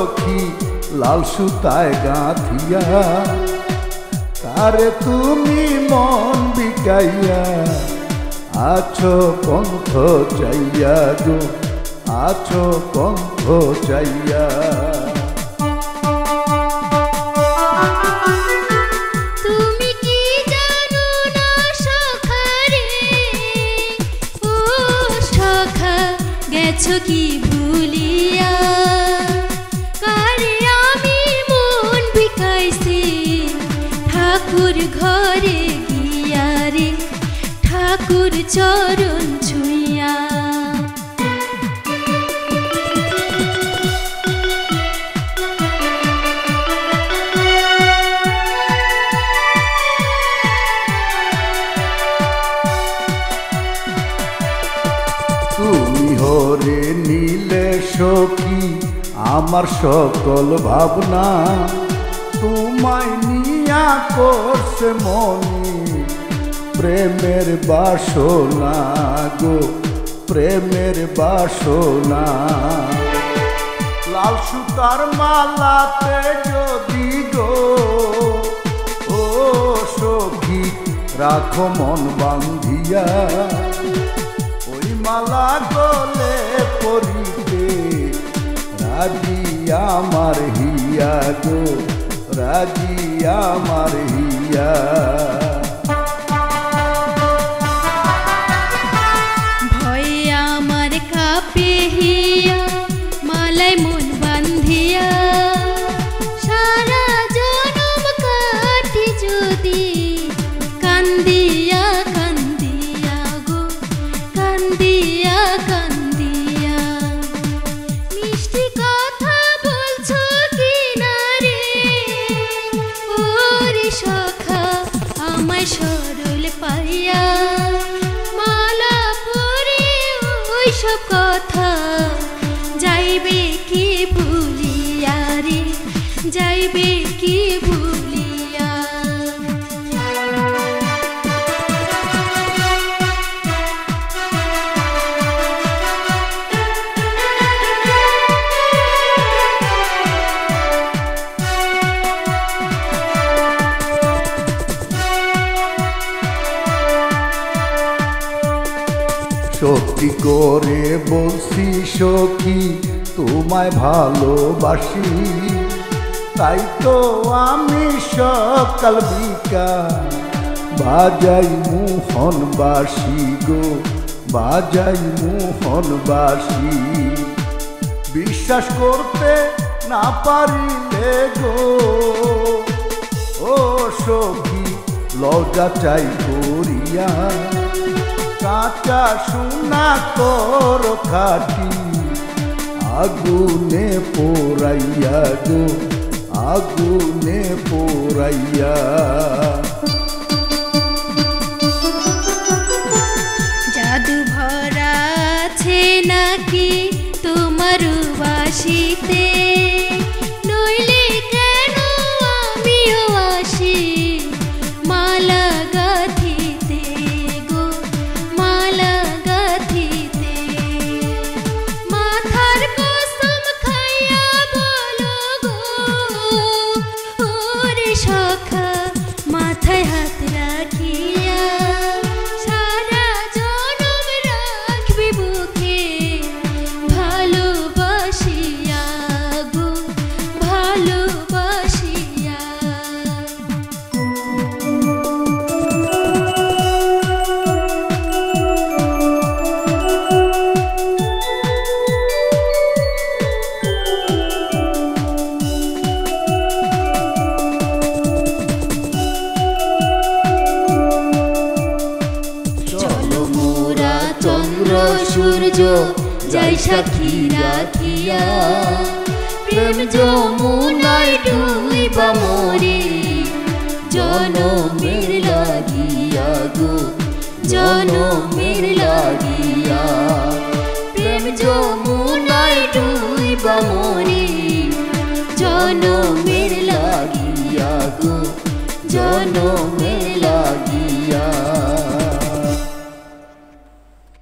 সখী লাল সুতায় গাঁথিয়া, তারে তুমি মন বিকাইয়া আছো পন্থ চাইয়া গো, আছো পন্থ চাইয়া। তুমি কি জানো না সখা রে, ও সখা গেছো কি ভুলিয়া, কারে আমি মন বিকাইছি ঠাকুর ঘরে গিয়া রে, ঠাকুর চরণ ছুঁইয়া। তুমি হরে নীলে সখী আমার সকল ভাবনা, তোমায় নিয়া করছে মনি প্রেমের বাসনা গো, প্রেমের বাসনা। লাল সুতার মালাতে যদি গো, ও সখী রাখো মন বান্ধিয়া, ওই মালা গলে পরিতে রাজি আমার হিয়া গো, রাজি আমার হিয়া। ভয়ে আমার কাঁপে হিয়া মালায় মন বান্ধিয়া, সারা জনম কাটি যদি কান্দিয়া কান্দিয়া গো, কান্দিয়া কান্দিয়া। মিষ্টি কথা বলছো কি না রে, ওরে সখা আমায় সরল পাইয়া, মালা পরে ওইসব কথা যাইবে কি ভুলিয়া রে, যাইবে কি ভুলিয়া। সত্যি করে বলছি সখী তোমায় ভালোবাসি, তাই তো আমি সকাল বিকাল বাজাই মোহন বাসি গো, বাজাই মোহন বাসি। বিশ্বাস করতে না পারিলে গো, ও সখী লজ্জা চাই করিয়া, কাঁচা সোনা তোর খাটি আগুনে পোড়াইয়া গো, আগুনে পোড়াইয়া। জাদু ভরা আছে নাকি তোমার বাসিতে, নইলে কেন আমিও আসি মালা গাঁথিতে গো, মালা গাঁথিতে। মাথার কসম খাইয়া বলো গো, ওরে সখা মাথায় হাত রাখিয়া, সারা জনম রাখবি বুকে ভালোবাসিয়া গো, ভালোবাসিয়া। চলো মোরা চন্দ্র সূর্য যাই সাক্ষী রাখিয়া, প্রেম যমুনায় ডুইবা মরি জনমের লাগিয়া গো, জনমের লাগিয়া। প্রেম যমুনায় ডুইবা মরি জনমের লাগিয়া গো, জনমের